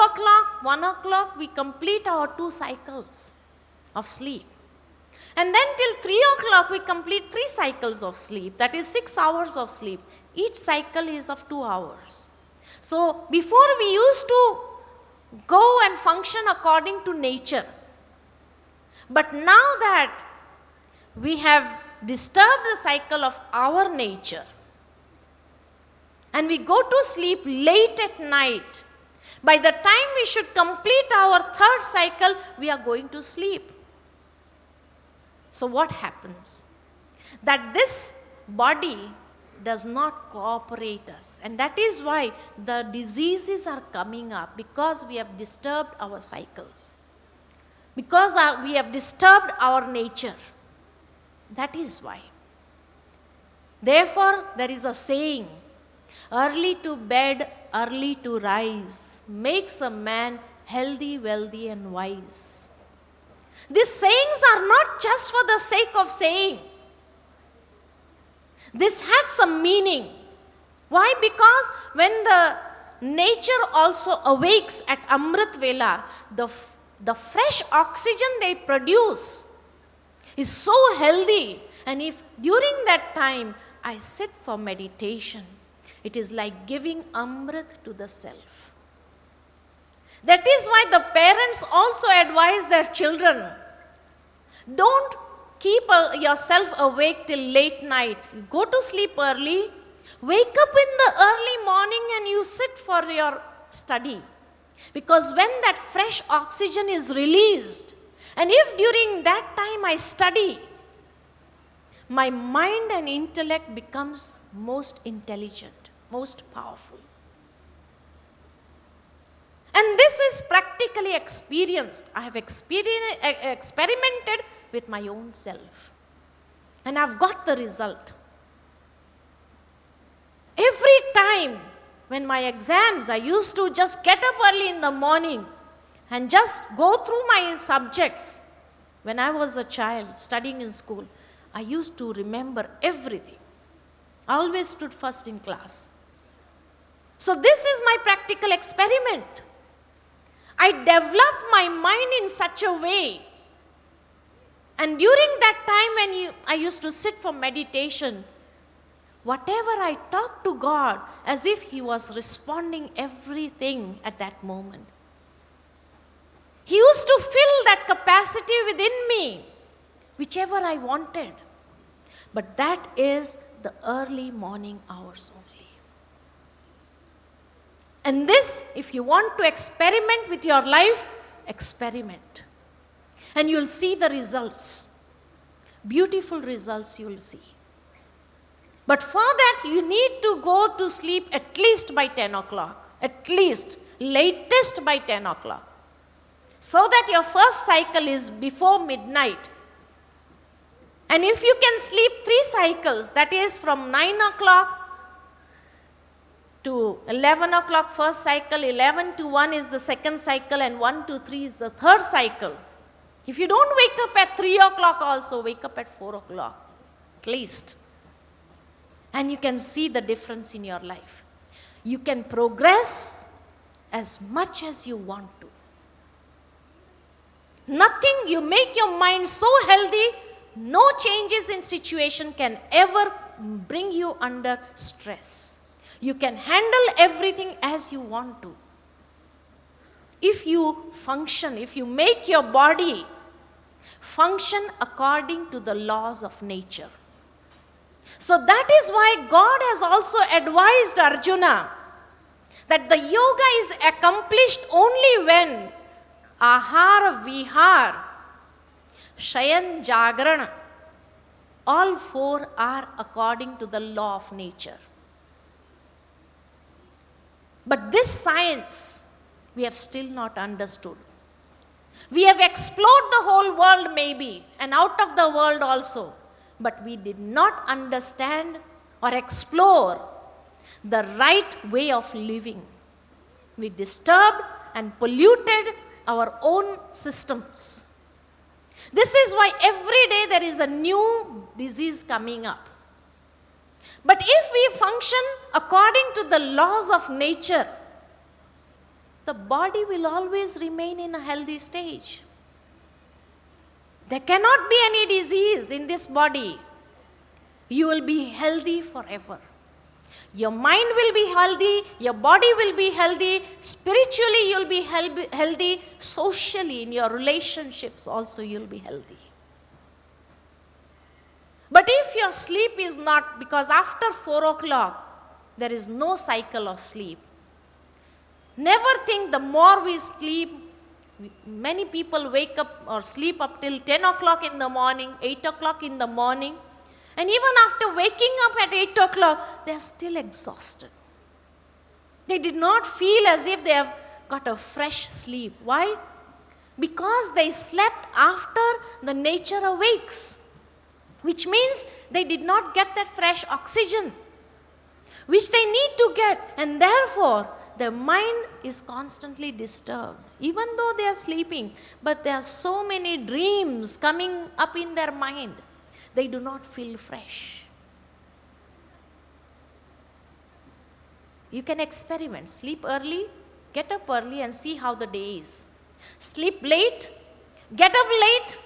o'clock, 1 o'clock, we complete our 2 cycles of sleep. And then till 3 o'clock, we complete 3 cycles of sleep. That is 6 hours of sleep. Each cycle is of 2 hours. So before we used to go and function according to nature. But now that we have disturbed the cycle of our nature, and we go to sleep late at night, by the time we should complete our 3rd cycle, we are going to sleep. So what happens? That this body does not cooperate us. And that is why the diseases are coming up, because we have disturbed our cycles. Because we have disturbed our nature. That is why. Therefore, there is a saying, early to bed, early to rise, makes a man healthy, wealthy and wise. These sayings are not just for the sake of saying. This had some meaning. Why? Because when the nature also awakes at Amrit Vela, the fresh oxygen they produce is so healthy. And if during that time I sit for meditation, it is like giving Amrit to the self. That is why the parents also advise their children, don't keep yourself awake till late night. You go to sleep early, wake up in the early morning and you sit for your study. Because when that fresh oxygen is released, and if during that time I study, my mind and intellect becomes most intelligent, most powerful. And this is practically experienced. I have experimented with my own self. And I've got the result. Every time when my exams, I used to just get up early in the morning and just go through my subjects. When I was a child studying in school, I used to remember everything. I always stood first in class. So this is my practical experiment. I developed my mind in such a way. And during that time when I used to sit for meditation, whatever I talked to God, as if He was responding everything at that moment. He used to fill that capacity within me, whichever I wanted. But that is the early morning hours only. And this, if you want to experiment with your life, experiment. And you'll see the results. Beautiful results you will see. But for that, you need to go to sleep at least by 10 o'clock. At least, latest by 10 o'clock. So that your first cycle is before midnight. And if you can sleep 3 cycles, that is from 9 o'clock to 11 o'clock first cycle, 11 to 1 is the second cycle, and 1 to 3 is the third cycle. If you don't wake up at 3 o'clock also, wake up at 4 o'clock, at least. And you can see the difference in your life. You can progress as much as you want to. Nothing, you make your mind so healthy, no changes in situation can ever bring you under stress. You can handle everything as you want to. If you function, if you make your body function according to the laws of nature. So that is why God has also advised Arjuna that the yoga is accomplished only when ahara, vihar, shayan, jagrana, all 4 are according to the law of nature. But this science, we have still not understood. We have explored the whole world maybe, and out of the world also. But we did not understand or explore the right way of living. We disturbed and polluted our own systems. This is why every day there is a new disease coming up. But if we function according to the laws of nature, the body will always remain in a healthy stage. There cannot be any disease in this body. You will be healthy forever. Your mind will be healthy, your body will be healthy, spiritually you will be healthy, socially in your relationships also you will be healthy. But if your sleep is not, because after 4 o'clock, there is no cycle of sleep. Never think the more we sleep, many people wake up or sleep up till 10 o'clock in the morning, 8 o'clock in the morning. And even after waking up at 8 o'clock, they are still exhausted. They did not feel as if they have got a fresh sleep. Why? Because they slept after the nature awakes. Which means they did not get that fresh oxygen, which they need to get. And therefore, their mind is constantly disturbed. Even though they are sleeping, but there are so many dreams coming up in their mind. They do not feel fresh. You can experiment. Sleep early, get up early and see how the day is. Sleep late, get up late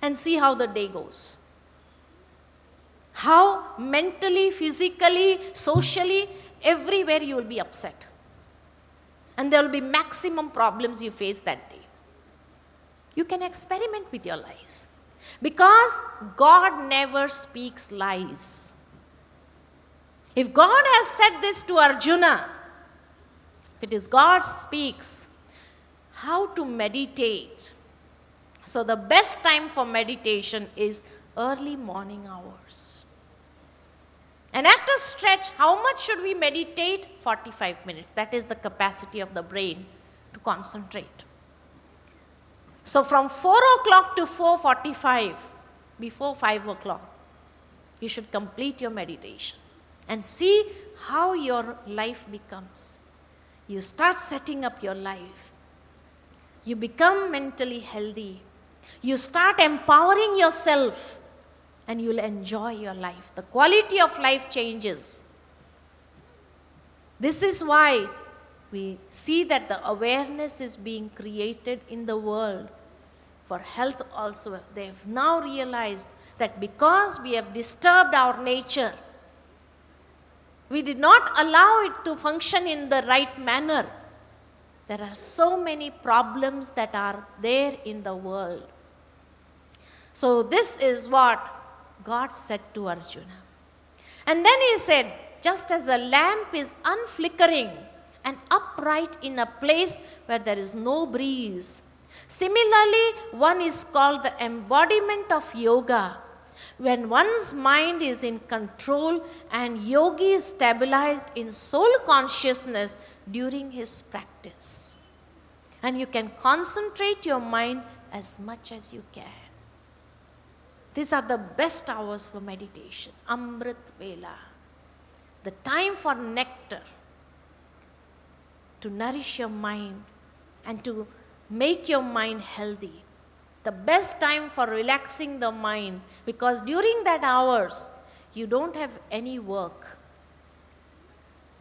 and see how the day goes. How mentally, physically, socially, everywhere you will be upset. And there will be maximum problems you face that day. You can experiment with your lives. Because God never speaks lies. If God has said this to Arjuna, if it is God speaks, how to meditate? So the best time for meditation is early morning hours. And at a stretch, how much should we meditate? 45 minutes. That is the capacity of the brain to concentrate. So from 4 o'clock to 4:45, before 5 o'clock, you should complete your meditation and see how your life becomes. You start setting up your life. You become mentally healthy. You start empowering yourself and you will enjoy your life. The quality of life changes. This is why we see that the awareness is being created in the world. For health also, they have now realized that because we have disturbed our nature, we did not allow it to function in the right manner. There are so many problems that are there in the world. So this is what God said to Arjuna. And then he said, just as a lamp is unflickering and upright in a place where there is no breeze, similarly, one is called the embodiment of yoga when one's mind is in control and yogi is stabilized in soul consciousness during his practice. And you can concentrate your mind as much as you can. These are the best hours for meditation. Amrit Vela. The time for nectar. To nourish your mind and to make your mind healthy. The best time for relaxing the mind, because during that hours you don't have any work.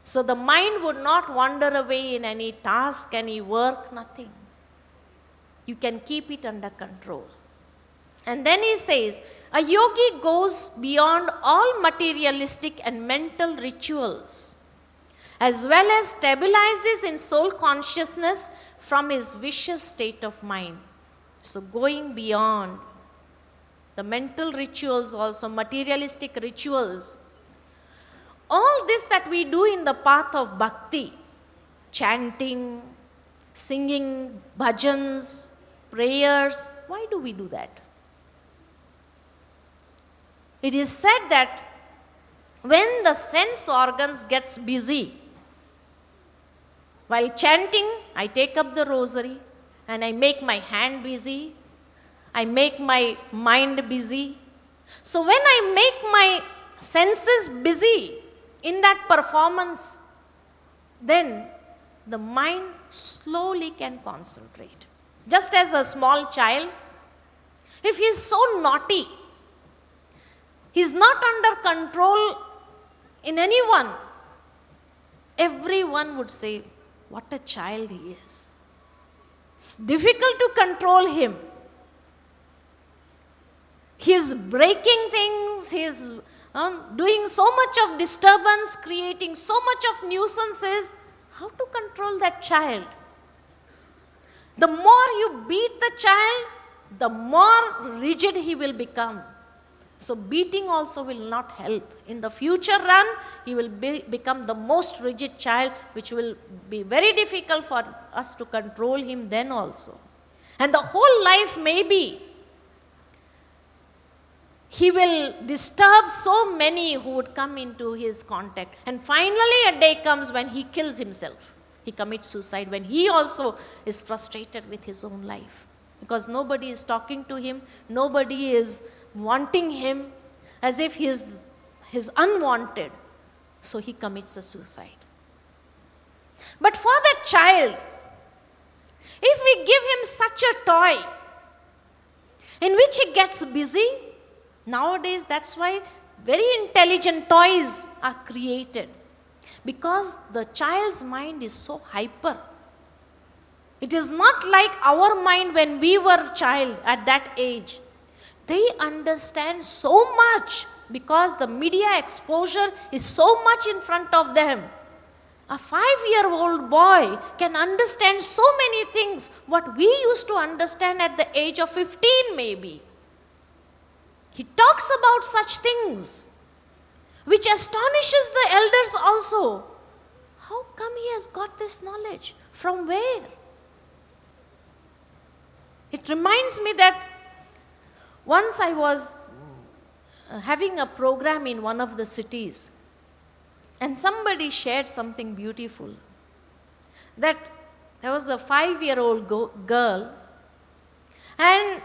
So the mind would not wander away in any task, any work, nothing. You can keep it under control. And then he says, a yogi goes beyond all materialistic and mental rituals, as well as stabilizes in soul consciousness from his vicious state of mind. So going beyond the mental rituals, also materialistic rituals, all this that we do in the path of bhakti, chanting, singing bhajans, prayers, why do we do that? It is said that when the sense organs gets busy, while chanting, I take up the rosary and I make my hand busy, I make my mind busy. So when I make my senses busy in that performance, then the mind slowly can concentrate. Just as a small child, if he is so naughty, he is not under control in anyone, everyone would say, what a child he is. It's difficult to control him. He's breaking things, he's doing so much of disturbance, creating so much of nuisances. How to control that child? The more you beat the child, the more rigid he will become. So beating also will not help. In the future run, he will become the most rigid child, which will be very difficult for us to control him then also. And the whole life maybe, he will disturb so many who would come into his contact. And finally a day comes when he kills himself. He commits suicide when he also is frustrated with his own life. Because nobody is talking to him, nobody is wanting him, as if he is unwanted. So he commits a suicide. But for that child, if we give him such a toy in which he gets busy, nowadays that's why very intelligent toys are created. Because the child's mind is so hyper. It is not like our mind when we were child at that age. They understand so much because the media exposure is so much in front of them. A 5-year-old boy can understand so many things what we used to understand at the age of 15 maybe. He talks about such things which astonishes the elders also. How come he has got this knowledge? From where? It reminds me that once I was having a program in one of the cities, and somebody shared something beautiful. That there was a 5-year-old girl, and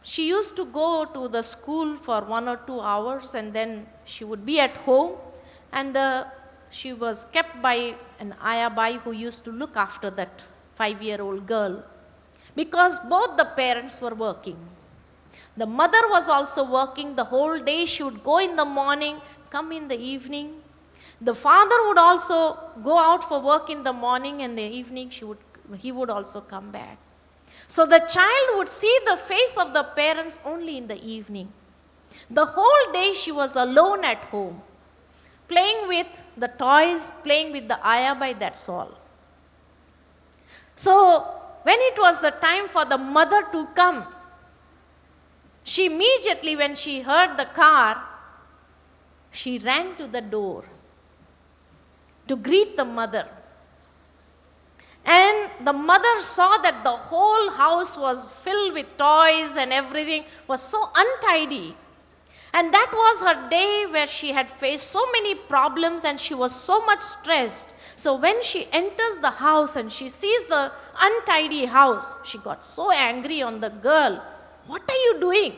she used to go to the school for 1 or 2 hours, and then she would be at home, and she was kept by an ayabai who used to look after that 5-year-old girl, because both the parents were working. The mother was also working the whole day. She would go in the morning, come in the evening. The father would also go out for work in the morning, and the evening he would also come back. So the child would see the face of the parents only in the evening. The whole day she was alone at home, playing with the toys, playing with the ayabai, that's all. So when it was the time for the mother to come, she immediately, when she heard the car, she ran to the door to greet the mother. And the mother saw that the whole house was filled with toys and everything was so untidy. And that was her day where she had faced so many problems and she was so much stressed. So when she enters the house and she sees the untidy house, she got so angry on the girl. What are you doing?